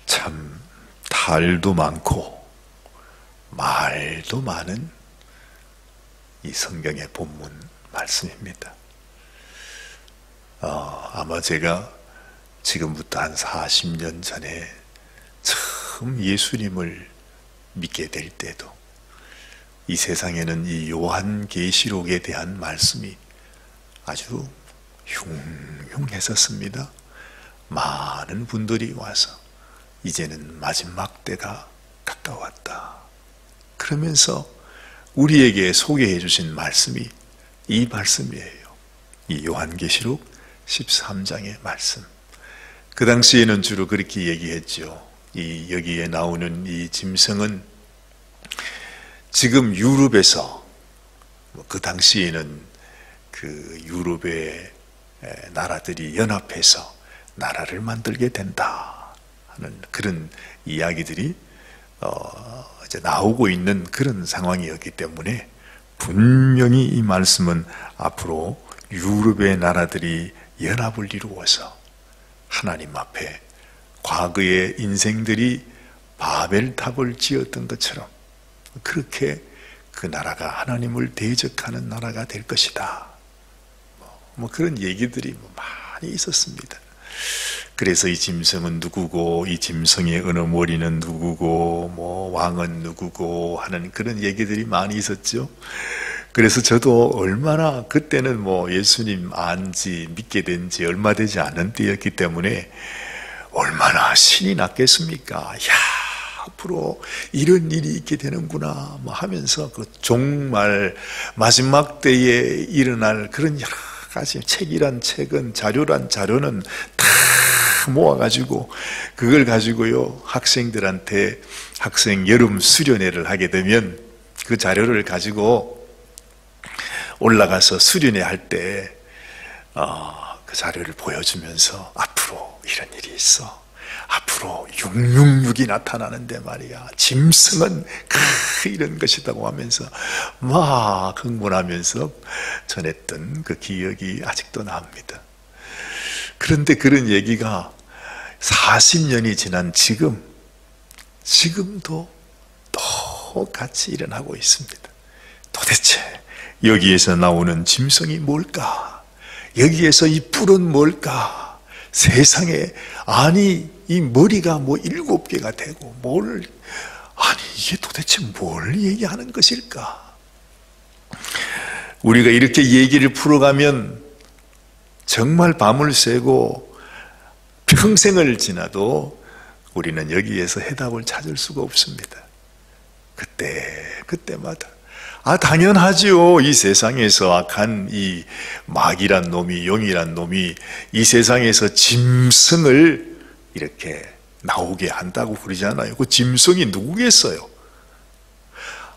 참 탈도 많고 말도 많은 이 성경의 본문 말씀입니다. 아마 제가 지금부터 한 40년 전에 처음 예수님을 믿게 될 때도 이 세상에는 이 요한계시록에 대한 말씀이 아주 흉흉했었습니다. 많은 분들이 와서 이제는 마지막 때가 가까웠다 그러면서 우리에게 소개해 주신 말씀이 이 말씀이에요. 이 요한계시록 13장의 말씀. 그 당시에는 주로 그렇게 얘기했죠. 여기에 나오는 이 짐승은 지금 유럽에서 그 당시에는 그 유럽의 나라들이 연합해서 나라를 만들게 된다 하는 그런 이야기들이 이제 나오고 있는 그런 상황이었기 때문에 분명히 이 말씀은 앞으로 유럽의 나라들이 연합을 이루어서 하나님 앞에 과거의 인생들이 바벨탑을 지었던 것처럼 그렇게 그 나라가 하나님을 대적하는 나라가 될 것이다. 뭐 그런 얘기들이 많이 있었습니다. 그래서 이 짐승은 누구고 이 짐승의 어느 머리는 누구고 뭐 왕은 누구고 하는 그런 얘기들이 많이 있었죠. 그래서 저도 얼마나 그때는 뭐 예수님 안지 믿게 된 지 얼마 되지 않은 때였기 때문에 얼마나 신이 났겠습니까? 야, 앞으로 이런 일이 있게 되는구나 뭐 하면서 그 종말 마지막 때에 일어날 그런 여러 가지 책이란 책은 자료란 자료는 다 모아가지고 그걸 가지고요 학생들한테 학생 여름 수련회를 하게 되면 그 자료를 가지고 올라가서 수련회 할 때 그 자료를 보여주면서 앞으로 이런 일이 있어. 앞으로 666이 나타나는데 말이야. 짐승은 이런 것이라고 하면서 막 흥분하면서 전했던 그 기억이 아직도 납니다. 그런데 그런 얘기가 40년이 지난 지금도 똑같이 일어나고 있습니다. 도대체 여기에서 나오는 짐승이 뭘까? 여기에서 이 뿔은 뭘까? 세상에 아니 이 머리가 뭐 7개가 되고 아니 이게 도대체 뭘 얘기하는 것일까? 우리가 이렇게 얘기를 풀어가면 정말 밤을 새고 평생을 지나도 우리는 여기에서 해답을 찾을 수가 없습니다. 그때마다 당연하지요. 이 세상에서 악한 이 마귀란 놈이 용이란 놈이 이 세상에서 짐승을 이렇게 나오게 한다고 그러잖아요. 그 짐승이 누구겠어요?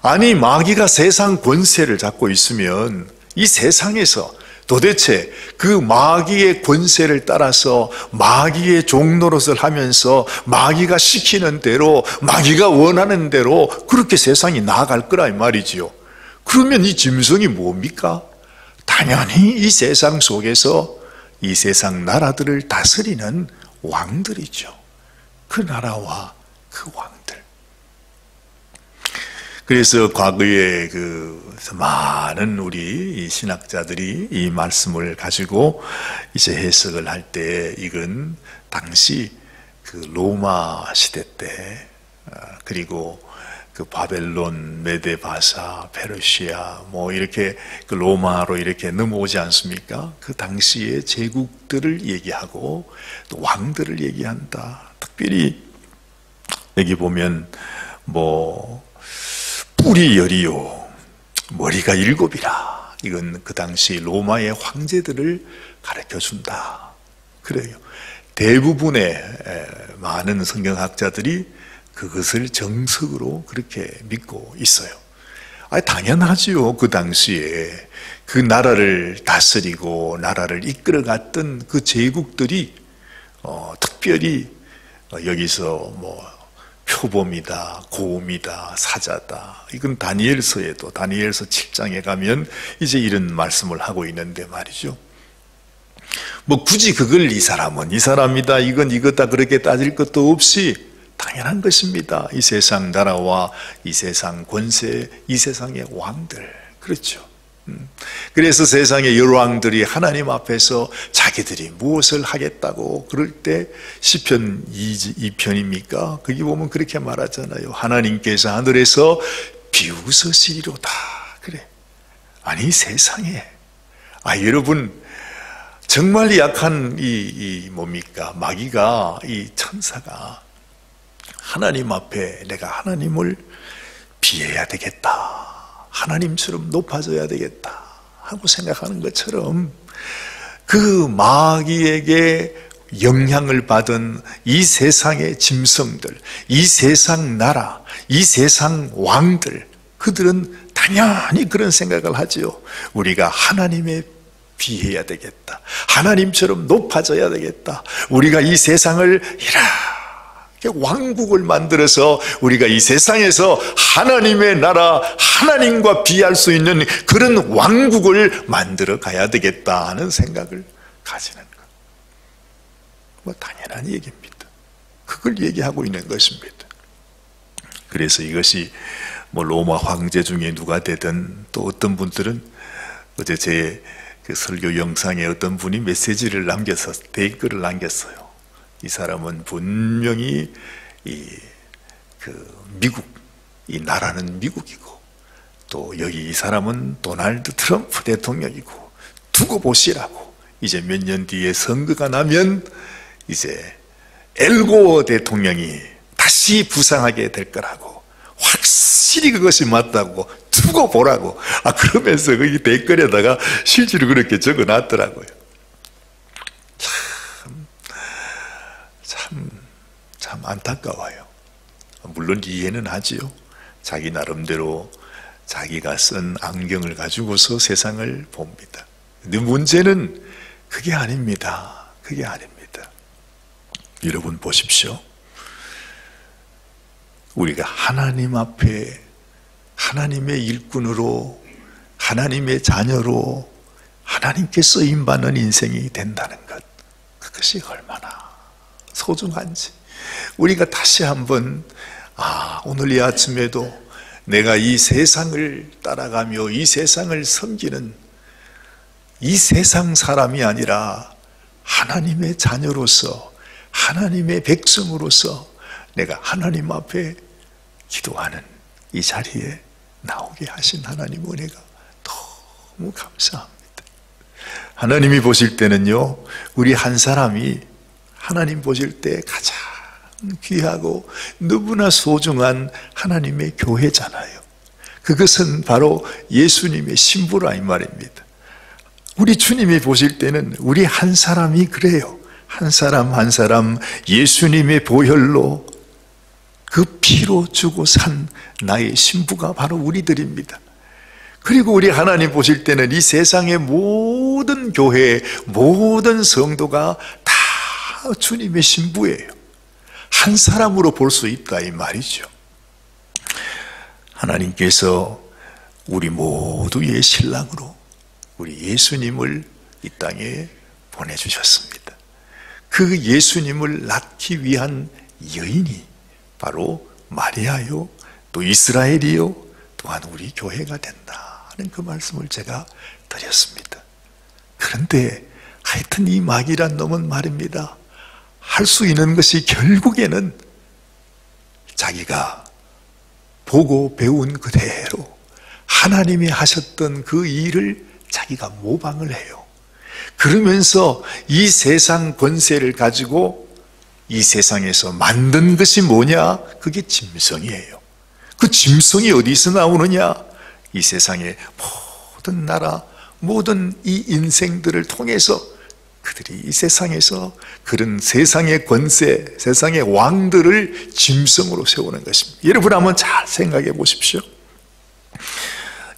아니 마귀가 세상 권세를 잡고 있으면 이 세상에서 도대체 그 마귀의 권세를 따라서 마귀의 종노릇을 하면서 마귀가 시키는 대로 마귀가 원하는 대로 그렇게 세상이 나아갈 거라 이 말이지요. 그러면 이 짐승이 뭡니까? 당연히 이 세상 속에서 이 세상 나라들을 다스리는 왕들이죠. 그 나라와 그 왕들. 그래서 과거에 많은 우리 신학자들이 이 말씀을 가지고 이제 해석을 할 때 이건 당시 그 로마 시대 때 그리고 그 바벨론, 메데바사, 페르시아 뭐 이렇게 그 로마로 이렇게 넘어오지 않습니까? 그 당시의 제국들을 얘기하고 또 왕들을 얘기한다. 특별히 여기 보면 뭐 뿔이 10이요 머리가 7이라. 이건 그 당시 로마의 황제들을 가르쳐준다. 그래요. 대부분의 많은 성경학자들이 그것을 정석으로 그렇게 믿고 있어요. 당연하지요. 그 당시에 그 나라를 다스리고 나라를 이끌어갔던 그 제국들이 특별히 여기서 뭐 표범이다, 고음이다, 사자다. 이건 다니엘서에도 다니엘서 7장에 가면 이제 이런 말씀을 하고 있는데 말이죠. 뭐 굳이 그걸 이 사람은 이 사람이다, 이건 이거다 그렇게 따질 것도 없이 당연한 것입니다. 이 세상 나라와 이 세상 권세, 이 세상의 왕들, 그렇죠. 그래서 세상의 여러 왕들이 하나님 앞에서 자기들이 무엇을 하겠다고 그럴 때 시편 2편입니까? 거기 보면 그렇게 말하잖아요. 하나님께서 하늘에서 비웃으시리로다. 그래. 아니 세상에, 여러분 정말 약한 뭡니까? 마귀가, 이 천사가 하나님 앞에 내가 하나님을 비해야 되겠다, 하나님처럼 높아져야 되겠다 하고 생각하는 것처럼, 그 마귀에게 영향을 받은 이 세상의 짐승들, 이 세상 나라, 이 세상 왕들, 그들은 당연히 그런 생각을 하지요. 우리가 하나님에 비해야 되겠다, 하나님처럼 높아져야 되겠다, 우리가 이 세상을 이렇게 왕국을 만들어서 우리가 이 세상에서 하나님의 나라, 하나님과 비할 수 있는 그런 왕국을 만들어 가야 되겠다 하는 생각을 가지는 것, 뭐 당연한 얘기입니다. 그걸 얘기하고 있는 것입니다. 그래서 이것이 뭐 로마 황제 중에 누가 되든, 또 어떤 분들은 어제 제 그 설교 영상에 어떤 분이 메시지를 남겨서 댓글을 남겼어요. 이 사람은 분명히 미국, 이 나라는 미국이고, 또 여기 이 사람은 도널드 트럼프 대통령이고, 두고 보시라고, 이제 몇 년 뒤에 선거가 나면 이제 엘고어 대통령이 다시 부상하게 될 거라고, 확실히 그것이 맞다고 두고 보라고, 그러면서 거기 댓글에다가 실제로 그렇게 적어놨더라고요. 참 안타까워요. 물론 이해는 하지요. 자기 나름대로 자기가 쓴 안경을 가지고서 세상을 봅니다. 근데 문제는 그게 아닙니다. 그게 아닙니다. 여러분 보십시오. 우리가 하나님 앞에 하나님의 일꾼으로, 하나님의 자녀로 하나님께 쓰임받는 인생이 된다는 것, 그것이 얼마나 소중한지 우리가 다시 한번 오늘 이 아침에도 내가 이 세상을 따라가며 이 세상을 섬기는 이 세상 사람이 아니라 하나님의 자녀로서, 하나님의 백성으로서 내가 하나님 앞에 기도하는 이 자리에 나오게 하신 하나님 은혜가 너무 감사합니다. 하나님이 보실 때는요, 우리 한 사람이 하나님 보실 때 가장 귀하고 너무나 소중한 하나님의 교회잖아요. 그것은 바로 예수님의 신부라 이 말입니다. 우리 주님이 보실 때는 우리 한 사람이 그래요. 한 사람 한 사람 예수님의 보혈로, 그 피로 주고 산 나의 신부가 바로 우리들입니다. 그리고 우리 하나님 보실 때는 이 세상의 모든 교회, 모든 성도가 다 주님의 신부예요. 한 사람으로 볼 수 있다 이 말이죠. 하나님께서 우리 모두의 신랑으로 우리 예수님을 이 땅에 보내주셨습니다. 그 예수님을 낳기 위한 여인이 바로 마리아요, 또 이스라엘이요, 또한 우리 교회가 된다는 그 말씀을 제가 드렸습니다. 그런데 하여튼 이 마귀란 놈은 말입니다, 할 수 있는 것이 결국에는 자기가 보고 배운 그대로 하나님이 하셨던 그 일을 자기가 모방을 해요. 그러면서 이 세상 권세를 가지고 이 세상에서 만든 것이 뭐냐? 그게 짐승이에요. 그 짐승이 어디서 나오느냐? 이 세상의 모든 나라, 모든 이 인생들을 통해서 그들이 이 세상에서 그런 세상의 권세, 세상의 왕들을 짐승으로 세우는 것입니다. 여러분 한번 잘 생각해 보십시오.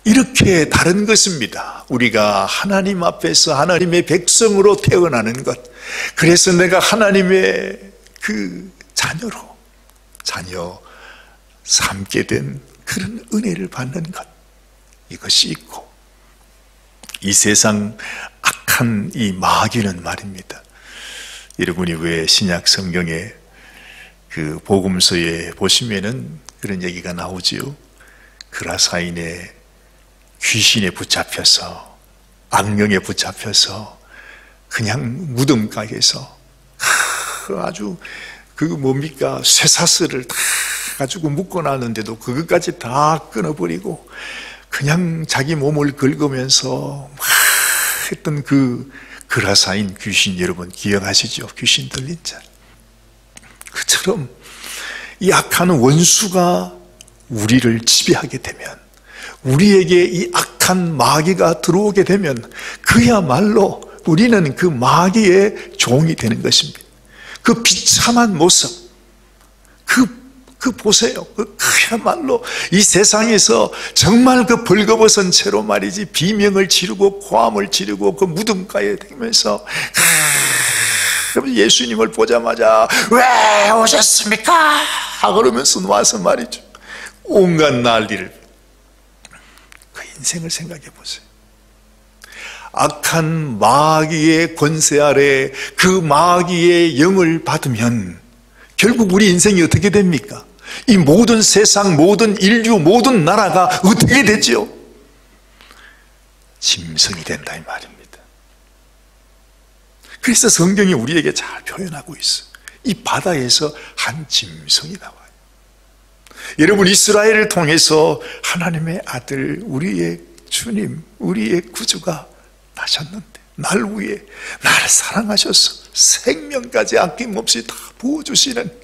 이렇게 다른 것입니다. 우리가 하나님 앞에서 하나님의 백성으로 태어나는 것, 그래서 내가 하나님의 그 자녀 삼게 된 그런 은혜를 받는 것, 이것이 있고, 이 세상 악한 이 마귀는 말입니다. 여러분이 왜 신약 성경에 그 복음서에 보시면은 그런 얘기가 나오지요. 그라사인의 귀신에 붙잡혀서, 악령에 붙잡혀서 그냥 무덤가게에서 아주 그 뭡니까, 쇠사슬을 다 가지고 묶어놨는데도 그것까지 다 끊어버리고 그냥 자기 몸을 긁으면서 막 했던 그 그라사인 귀신, 여러분 기억하시죠? 귀신 들린 자. 그처럼 이 악한 원수가 우리를 지배하게 되면, 우리에게 이 악한 마귀가 들어오게 되면 그야말로 우리는 그 마귀의 종이 되는 것입니다. 그 비참한 모습, 그 보세요. 그야말로 이 세상에서 정말 그 벌거벗은 채로 말이지 비명을 지르고 고함을 지르고 그 무덤가에 대면서 예수님을 보자마자 왜 오셨습니까? 그러면서 와서 말이죠. 온갖 난리를. 그 인생을 생각해 보세요. 악한 마귀의 권세 아래 그 마귀의 영을 받으면 결국 우리 인생이 어떻게 됩니까? 이 모든 세상, 모든 인류, 모든 나라가 어떻게 되죠? 짐승이 된다 이 말입니다. 그래서 성경이 우리에게 잘 표현하고 있어요. 이 바다에서 한 짐승이 나와요. 여러분, 이스라엘을 통해서 하나님의 아들, 우리의 주님, 우리의 구주가 나셨는데, 날 위해 나를 사랑하셔서 생명까지 아낌없이 다 부어주시는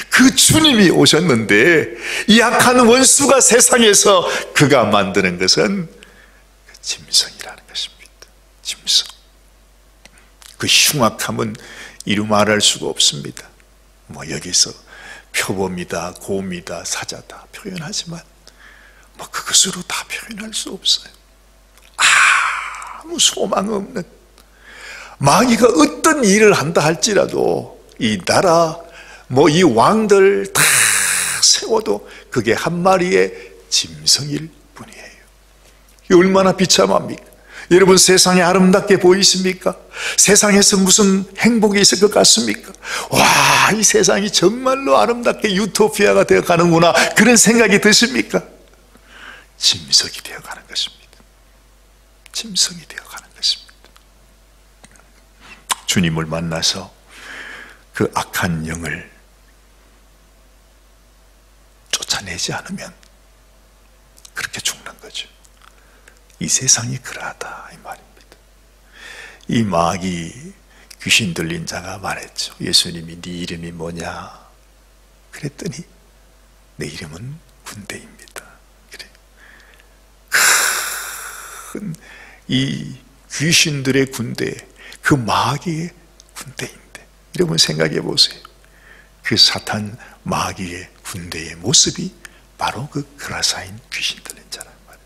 그 주님이 오셨는데, 이 악한 원수가 세상에서 그가 만드는 것은 그 짐승이라는 것입니다. 짐승. 그 흉악함은 이루 말할 수가 없습니다. 뭐 여기서 표범이다, 곰이다, 사자다 표현하지만 뭐 그것으로 다 표현할 수 없어요. 아무 소망 없는, 마귀가 어떤 일을 한다 할지라도 이 나라, 뭐 이 왕들 다 세워도 그게 한 마리의 짐승일 뿐이에요. 이게 얼마나 비참합니까? 여러분, 세상이 아름답게 보이십니까? 세상에서 무슨 행복이 있을 것 같습니까? 와, 이 세상이 정말로 아름답게 유토피아가 되어가는구나, 그런 생각이 드십니까? 짐승이 되어가는 것입니다. 짐승이 되어가는 것입니다. 주님을 만나서 그 악한 영을 쫓아내지 않으면 그렇게 죽는 거죠. 이 세상이 그러하다 이 말입니다. 이 마귀, 귀신 들린 자가 말했죠. 예수님이 네 이름이 뭐냐? 그랬더니 내 이름은 군대입니다. 그래. 큰 이 귀신들의 군대, 그 마귀의 군대인데, 여러분 생각해 보세요. 그 사탄 마귀의 군대의 모습이 바로 그 그라사인 귀신 들린 자란 말이에요.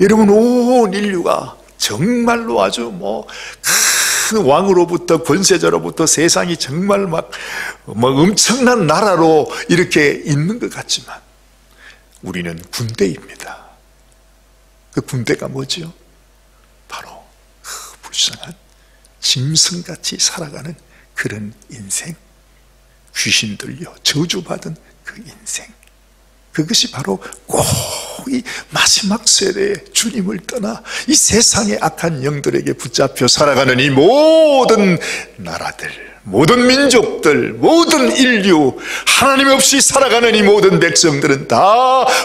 여러분, 온 인류가 정말로 아주 큰 왕으로부터, 권세자로부터 세상이 정말 막 엄청난 나라로 이렇게 있는 것 같지만 우리는 군대입니다. 그 군대가 뭐죠? 바로 그 불쌍한 짐승같이 살아가는 그런 인생, 귀신 들려 저주받은 그 인생, 그것이 바로 꼭 이 마지막 세대에 주님을 떠나 이 세상의 악한 영들에게 붙잡혀 살아가는 이 모든 나라들, 모든 민족들, 모든 인류, 하나님 없이 살아가는 이 모든 백성들은 다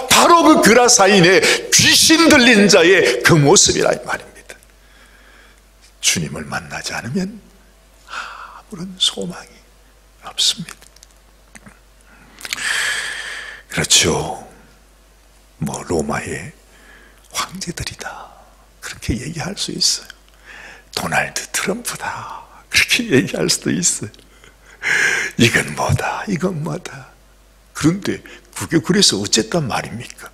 바로 그 그라사인의 귀신 들린 자의 그 모습이라 이 말입니다. 주님을 만나지 않으면 아무런 소망이 없습니다. 그렇죠. 뭐 로마의 황제들이다, 그렇게 얘기할 수 있어요. 도널드 트럼프다, 그렇게 얘기할 수도 있어요. 이건 뭐다, 이건 뭐다. 그런데 그게 그래서 어쨌단 말입니까?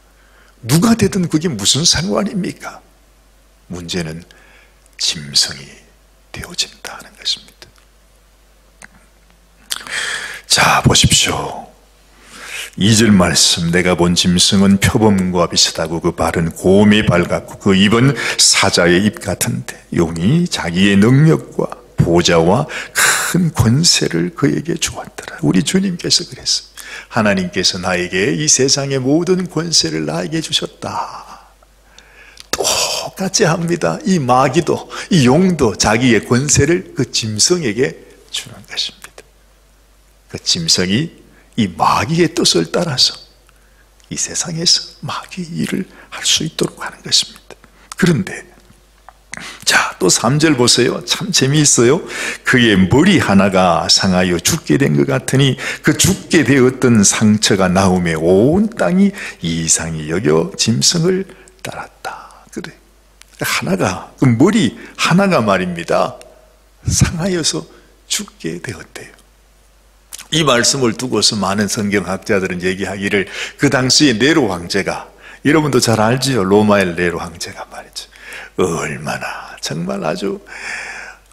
누가 되든 그게 무슨 상관입니까? 문제는 짐승이 되어진다는 것입니다. 자, 보십시오. 2절 말씀, 내가 본 짐승은 표범과 비슷하고 그 발은 곰의 발 같고 그 입은 사자의 입 같은데 용이 자기의 능력과 보좌와 큰 권세를 그에게 주었더라. 우리 주님께서 그랬어요. 하나님께서 나에게 이 세상의 모든 권세를 나에게 주셨다. 똑같이 합니다. 이 마귀도 이 용도 자기의 권세를 그 짐승에게 주는 것입니다. 그 짐승이 이 마귀의 뜻을 따라서 이 세상에서 마귀의 일을 할 수 있도록 하는 것입니다. 그런데 자, 또 3절 보세요. 참 재미있어요. 그의 머리 하나가 상하여 죽게 된 것 같으니 그 죽게 되었던 상처가 나오매 온 땅이 이상히 여겨 짐승을 따랐다. 그래. 하나가, 그 머리 하나가 말입니다. 상하여서 죽게 되었대요. 이 말씀을 두고서 많은 성경학자들은 얘기하기를 그 당시에 네로 황제가, 여러분도 잘 알지요. 로마의 네로 황제가 말이죠. 얼마나 정말 아주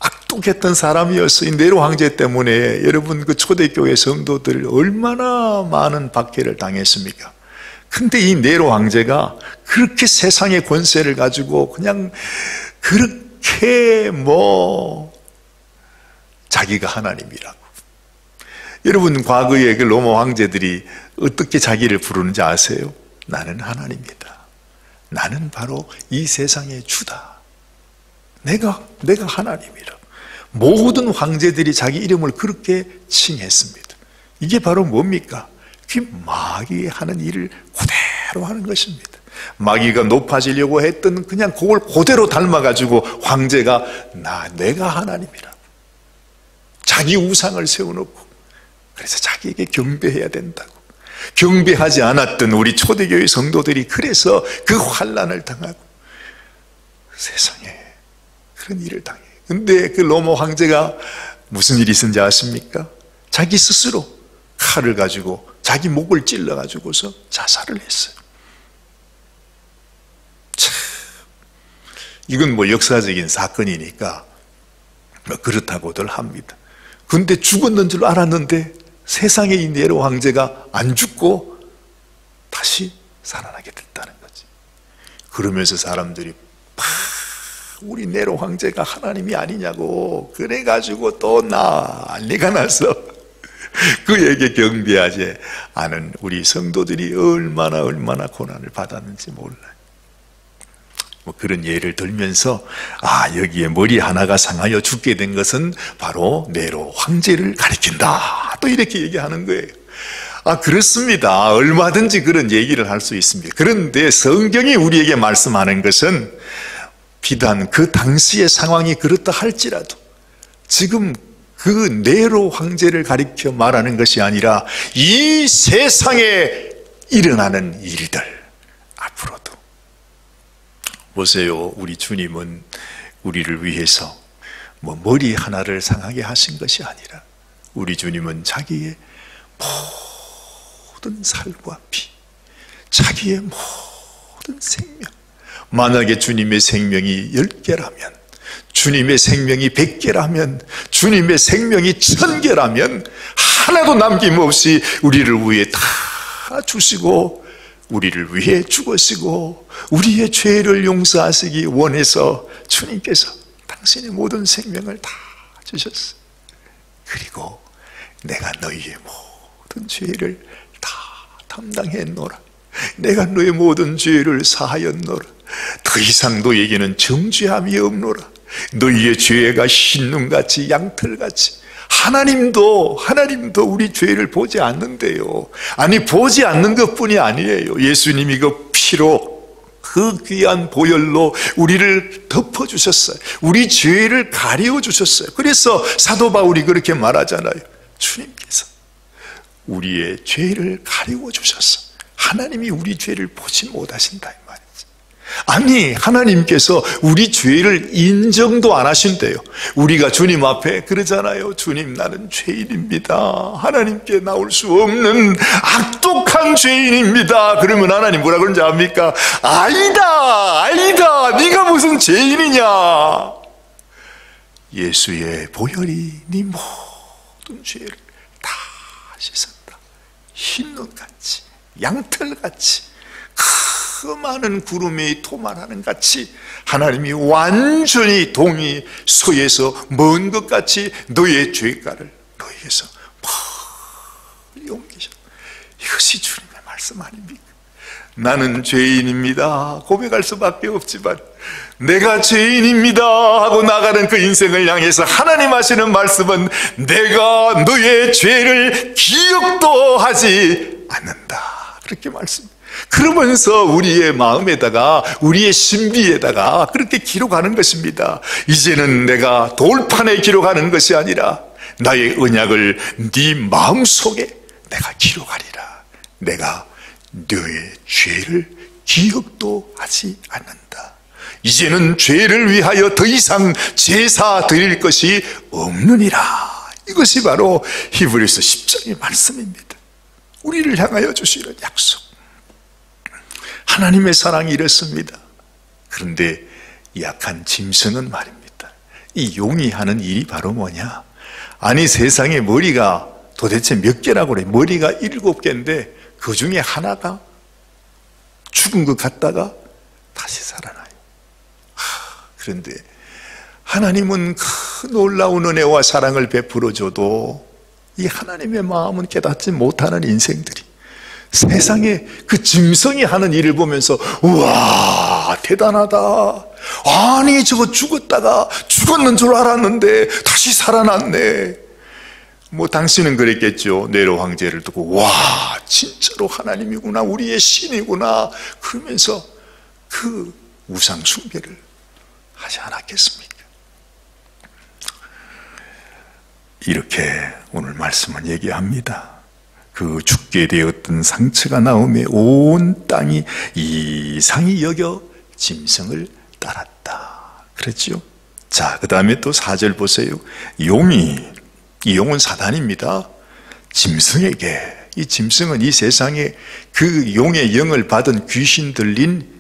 악독했던 사람이었어요. 이 네로 황제 때문에 여러분 그 초대교회 성도들 얼마나 많은 박해를 당했습니까? 근데 이 네로 황제가 그렇게 세상의 권세를 가지고 그냥 그렇게 자기가 하나님이라고. 여러분 과거에 그 로마 황제들이 어떻게 자기를 부르는지 아세요? 나는 하나님이다. 나는 바로 이 세상의 주다. 내가 하나님이라. 모든 황제들이 자기 이름을 그렇게 칭했습니다. 이게 바로 뭡니까? 그게 마귀의 하는 일을 그대로 하는 것입니다. 마귀가 높아지려고 했던 그냥 그걸 그대로 닮아가지고 황제가 내가 하나님이라. 자기 우상을 세워놓고 그래서 자기에게 경배해야 된다고. 경배하지 않았던 우리 초대교회 성도들이 그래서 그 환난을 당하고 세상에 그런 일을 당해요. 근데 그 로마 황제가 무슨 일이 있었는지 아십니까? 자기 스스로 칼을 가지고 자기 목을 찔러가지고서 자살을 했어요. 참, 이건 역사적인 사건이니까 그렇다고들 합니다. 근데 죽었는 줄 알았는데 세상에 이 네로 황제가 안 죽고 다시 살아나게 됐다는 거지. 그러면서 사람들이 우리 네로 황제가 하나님이 아니냐고 그래가지고 또 난리가 나서 그에게 경배하지 않은 우리 성도들이 얼마나 고난을 받았는지 몰라요. 그런 예를 들면서 여기에 머리 하나가 상하여 죽게 된 것은 바로 네로 황제를 가리킨다. 또 이렇게 얘기하는 거예요. 그렇습니다. 얼마든지 그런 얘기를 할 수 있습니다. 그런데 성경이 우리에게 말씀하는 것은 비단 그 당시의 상황이 그렇다 할지라도 지금 그 네로 황제를 가리켜 말하는 것이 아니라 이 세상에 일어나는 일들 앞으로도 보세요. 우리 주님은 우리를 위해서 머리 하나를 상하게 하신 것이 아니라 우리 주님은 자기의 모든 살과 피, 자기의 모든 생명, 만약에 주님의 생명이 10개라면, 주님의 생명이 100개라면, 주님의 생명이 1000개라면 하나도 남김없이 우리를 위해 다 주시고 우리를 위해 죽으시고 우리의 죄를 용서하시기 원해서 주님께서 당신의 모든 생명을 다 주셨어요. 그리고 내가 너희의 모든 죄를 다 담당했노라. 내가 너의 모든 죄를 사하였노라. 더 이상 너에게는 정죄함이 없노라. 너희의 죄가 흰눈같이 양털같이. 하나님도 우리 죄를 보지 않는데요. 아니 보지 않는 것뿐이 아니에요. 예수님이 그 피로 그 귀한 보혈로 우리를 덮어주셨어요. 우리 죄를 가려주셨어요. 그래서 사도 바울이 그렇게 말하잖아요. 주님께서 우리의 죄를 가려주셨어. 하나님이 우리 죄를 보지 못하신다 이 말이지. 아니 하나님께서 우리 죄를 인정도 안 하신대요. 우리가 주님 앞에 그러잖아요. 주님 나는 죄인입니다. 하나님께 나올 수 없는 악독한 죄인입니다. 그러면 하나님 뭐라 그런지 압니까? 아니다 네가 무슨 죄인이냐. 예수의 보혈이 네 모든 죄를 다 씻었다. 흰눈같이 양털같이 그 많은 구름이 도말하는 같이 하나님이 완전히 동이 서에서 먼 것 같이 너의 죄가를 너에게서 멀리 옮기셨다. 이것이 주님의 말씀 아닙니까? 나는 죄인입니다 고백할 수밖에 없지만 내가 죄인입니다 하고 나가는 그 인생을 향해서 하나님 하시는 말씀은 내가 너의 죄를 기억도 하지 않는다, 그렇게 말씀합니다. 그러면서 우리의 마음에다가 우리의 신비에다가 그렇게 기록하는 것입니다. 이제는 내가 돌판에 기록하는 것이 아니라 나의 언약을 네 마음속에 내가 기록하리라. 내가 너의 죄를 기억도 하지 않는다. 이제는 죄를 위하여 더 이상 제사 드릴 것이 없느니라. 이것이 바로 히브리서 10장의 말씀입니다. 우리를 향하여 주시는 약속. 하나님의 사랑이 이렇습니다. 그런데 약한 짐승은 말입니다, 이 용이 하는 일이 바로 뭐냐? 아니, 세상에 머리가 도대체 몇 개라고 그래? 머리가 7개인데 그 중에 하나가 죽은 것 같다가 다시 살아나요. 그런데 하나님은 그 놀라운 은혜와 사랑을 베풀어줘도 이 하나님의 마음은 깨닫지 못하는 인생들이 세상에 그 짐승이 하는 일을 보면서 우와 대단하다, 아니 저거 죽었다가 죽었는 줄 알았는데 다시 살아났네. 뭐 당신은 그랬겠죠. 네로 황제를 두고 와 진짜로 하나님이구나, 우리의 신이구나 그러면서 그 우상 숭배를 하지 않았겠습니까? 이렇게 오늘 말씀은 얘기합니다. 그 죽게 되었던 상처가 나오며 온 땅이 이상히 여겨 짐승을 따랐다 그랬죠. 자, 그 다음에 또 4절 보세요. 이 용은 사단입니다. 짐승에게, 이 짐승은 이 세상에 그 용의 영을 받은 귀신 들린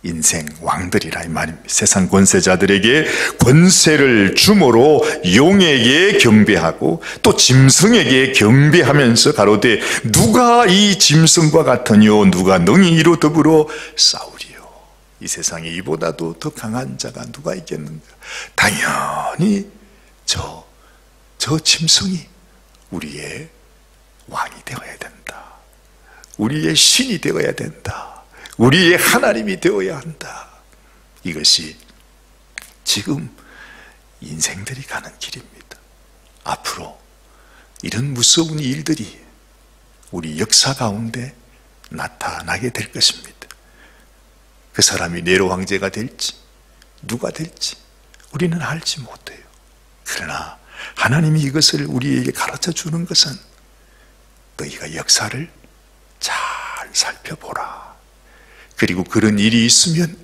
인생 왕들이라 이 말입니다. 세상 권세자들에게 권세를 주므로 용에게 경배하고 또 짐승에게 경배하면서 가로되 누가 이 짐승과 같으뇨, 누가 능히 이로 더불어 싸우리요. 이 세상에 이보다도 더 강한 자가 누가 있겠는가? 당연히 저 짐승이 우리의 왕이 되어야 된다, 우리의 신이 되어야 된다, 우리의 하나님이 되어야 한다. 이것이 지금 인생들이 가는 길입니다. 앞으로 이런 무서운 일들이 우리 역사 가운데 나타나게 될 것입니다. 그 사람이 네로 황제가 될지 누가 될지 우리는 알지 못해요. 그러나 하나님이 이것을 우리에게 가르쳐 주는 것은 너희가 역사를 잘 살펴보라. 그리고 그런 일이 있으면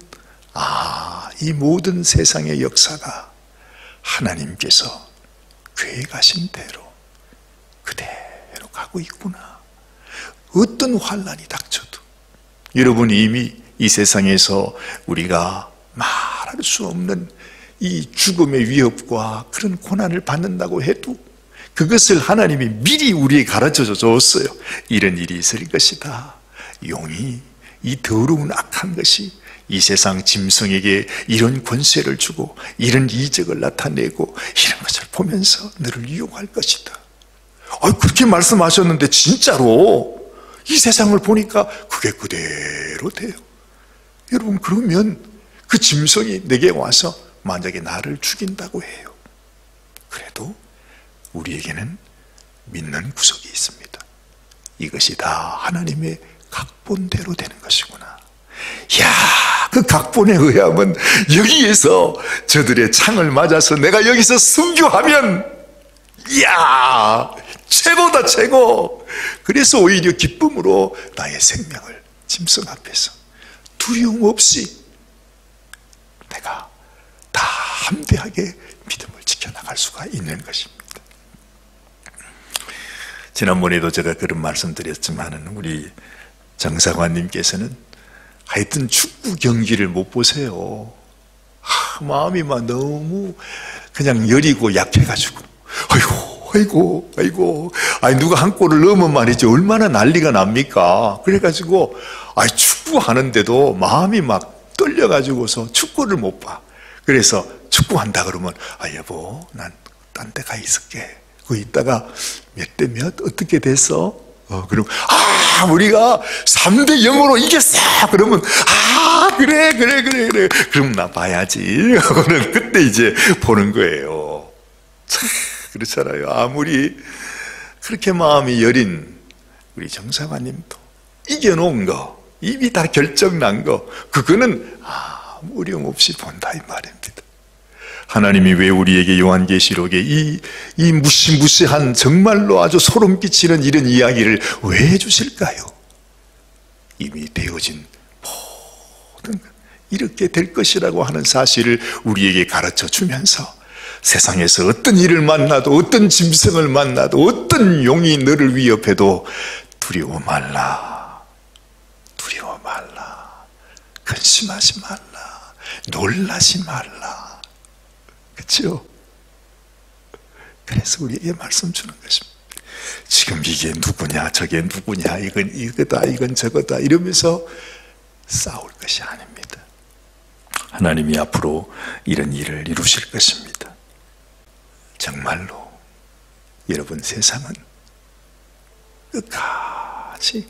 이 모든 세상의 역사가 하나님께서 계획하신 대로 그대로 가고 있구나. 어떤 환난이 닥쳐도 여러분이 이미 이 세상에서 우리가 말할 수 없는 이 죽음의 위협과 그런 고난을 받는다고 해도 그것을 하나님이 미리 우리에게 가르쳐 줬어요. 이런 일이 있을 것이다. 용이, 이 더러운 악한 것이 이 세상 짐승에게 이런 권세를 주고 이런 이적을 나타내고 이런 것을 보면서 너를 유혹할 것이다. 그렇게 말씀하셨는데 진짜로 이 세상을 보니까 그게 그대로 돼요. 여러분, 그러면 그 짐승이 내게 와서 만약에 나를 죽인다고 해요. 그래도 우리에게는 믿는 구석이 있습니다. 이것이 다 하나님의 각본대로 되는 것이구나. 야, 그 각본에 의하면 여기에서 저들의 창을 맞아서 내가 여기서 순교하면 이야 최고다, 최고. 그래서 오히려 기쁨으로 나의 생명을 짐승 앞에서 두려움 없이 내가 다 담대하게 믿음을 지켜나갈 수가 있는 것입니다. 지난번에도 제가 그런 말씀드렸지만 우리 정사관님께서는 하여튼 축구 경기를 못 보세요. 마음이 막 너무 그냥 여리고 약해가지고 아이고 아이고, 아이고. 아니, 누가 한 골을 넣으면 말이지, 얼마나 난리가 납니까? 그래가지고, 축구하는데도 마음이 막 떨려가지고서 축구를 못 봐. 그래서 축구한다 그러면, 여보, 난 딴 데 가 있을게. 거기 있다가 몇 대 몇? 어떻게 됐어? 그럼, 우리가 3대 0으로 이겼어! 그러면, 그래. 그럼 나 봐야지. 하고는 그때 이제 보는 거예요. 참, 그렇잖아요. 아무리 그렇게 마음이 여린 우리 정사관님도 이겨놓은 거, 이미 다 결정난 거, 그거는 아무 어려움 없이 본다, 이 말입니다. 하나님이 왜 우리에게 요한계시록에 이 무시무시한 정말로 아주 소름 끼치는 이런 이야기를 왜 해주실까요? 이미 되어진 모든 이렇게 될 것이라고 하는 사실을 우리에게 가르쳐 주면서 세상에서 어떤 일을 만나도, 어떤 짐승을 만나도, 어떤 용이 너를 위협해도 두려워 말라, 두려워 말라, 근심하지 말라, 놀라지 말라. 그렇죠? 그래서 우리에게 말씀 주는 것입니다. 지금 이게 누구냐, 저게 누구냐, 이건 이거다, 이건 저거다 이러면서 싸울 것이 아닙니다. 하나님이 앞으로 이런 일을 이루실 것입니다. 정말로 여러분, 세상은 끝까지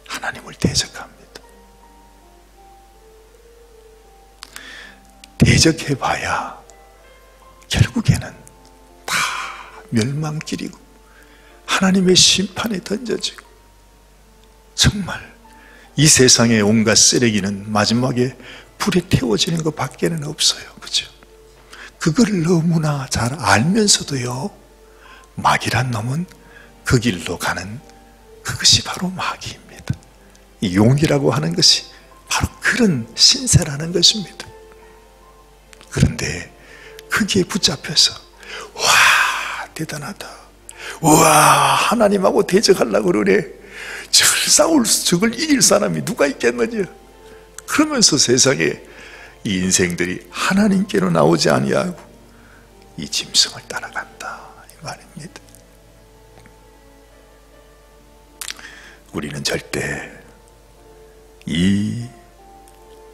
하나님을 대적합니다. 대적해봐야 결국에는 다 멸망길이고 하나님의 심판에 던져지고, 정말 이 세상의 온갖 쓰레기는 마지막에 불에 태워지는 것 밖에는 없어요. 그죠? 그걸 너무나 잘 알면서도요, 마귀란 놈은 그 길로 가는 그것이 바로 마귀입니다. 이 용이라고 하는 것이 바로 그런 신세라는 것입니다. 그런데 거기에 붙잡혀서, 와, 대단하다, 와, 하나님하고 대적하려고 그러네, 저걸 이길 사람이 누가 있겠느냐, 그러면서 세상에 이 인생들이 하나님께로 나오지 아니하고 이 짐승을 따라간다, 이 말입니다. 우리는 절대 이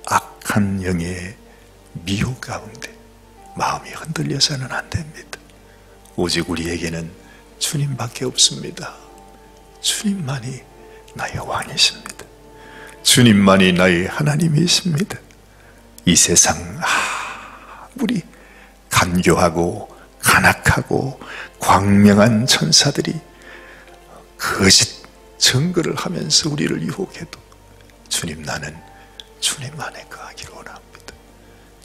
악한 영의 미혹 가운데 마음이 흔들려서는 안 됩니다. 오직 우리에게는 주님밖에 없습니다. 주님만이 나의 왕이십니다. 주님만이 나의 하나님이십니다. 이 세상 아무리 간교하고 간악하고 광명한 천사들이 거짓 증거를 하면서 우리를 유혹해도, 주님, 나는 주님 안에 거하기를 원합니다.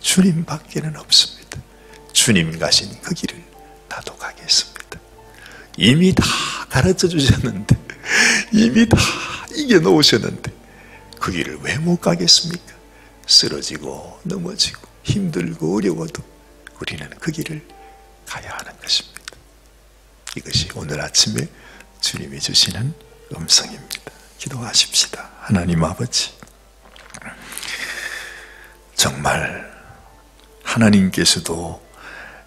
주님 밖에는 없습니다. 주님 가신 그 길을 나도 가겠습니다. 이미 다 가르쳐 주셨는데, 이미 다 이겨놓으셨는데 그 길을 왜 못 가겠습니까? 쓰러지고 넘어지고 힘들고 어려워도 우리는 그 길을 가야 하는 것입니다. 이것이 오늘 아침에 주님이 주시는 음성입니다. 기도하십시다. 하나님 아버지, 정말 하나님께서도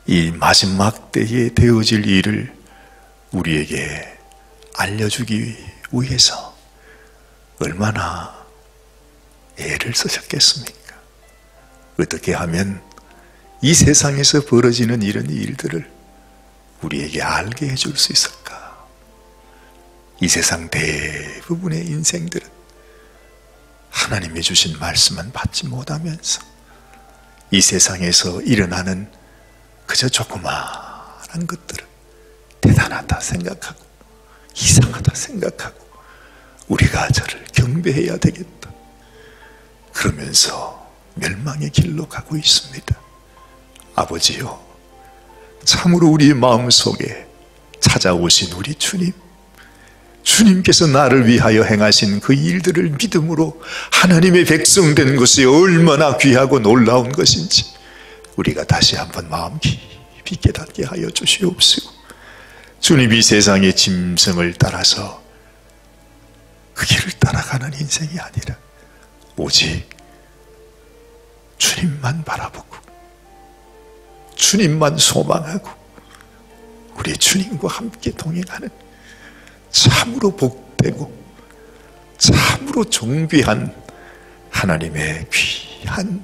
이 마지막 때에 되어질 일을 우리에게 알려주기 위해서 얼마나 애를 쓰셨겠습니까? 어떻게 하면 이 세상에서 벌어지는 이런 일들을 우리에게 알게 해줄 수 있을까? 이 세상 대부분의 인생들은 하나님이 주신 말씀은 받지 못하면서 이 세상에서 일어나는 그저 조그마한 것들을 대단하다 생각하고 이상하다 생각하고 우리가 저를 경배해야 되겠다, 그러면서 멸망의 길로 가고 있습니다. 아버지요, 참으로 우리 마음속에 찾아오신 우리 주님, 주님께서 나를 위하여 행하신 그 일들을 믿음으로 하나님의 백성 된 것이 얼마나 귀하고 놀라운 것인지 우리가 다시 한번 마음 깊이 깨닫게 하여 주시옵시고, 주님이 세상의 짐승을 따라서 그 길을 따라가는 인생이 아니라 오직 주님만 바라보고 주님만 소망하고 우리 주님과 함께 동행하는 참으로 복되고 참으로 존귀한 하나님의 귀한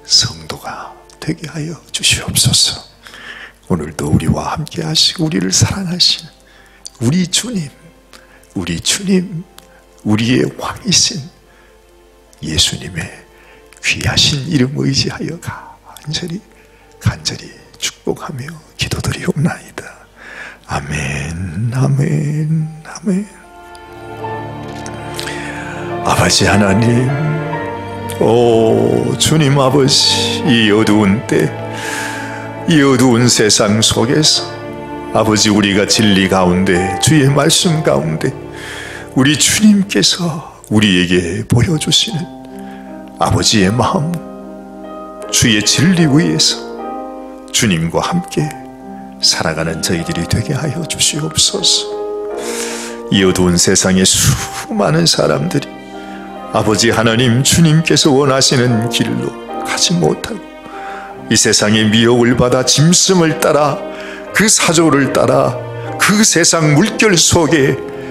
성도가 되게 하여 주시옵소서. 오늘도 우리와 함께 하시고 우리를 사랑하시는 우리 주님, 우리의 왕이신 예수님의 귀하신 이름 의지하여 간절히 축복하며 기도드리옵나이다. 아멘, 아멘, 아멘. 아버지 하나님, 오 주님 아버지, 이 어두운 때, 이 어두운 세상 속에서 아버지, 우리가 진리 가운데, 주의 말씀 가운데 우리 주님께서 우리에게 보여주시는 아버지의 마음, 주의 진리 위에서 주님과 함께 살아가는 저희들이 되게 하여 주시옵소서. 이 어두운 세상에 수많은 사람들이 아버지 하나님, 주님께서 원하시는 길로 가지 못하고 이 세상의 미혹을 받아 짐승을 따라, 그 사조를 따라 그 세상 물결 속에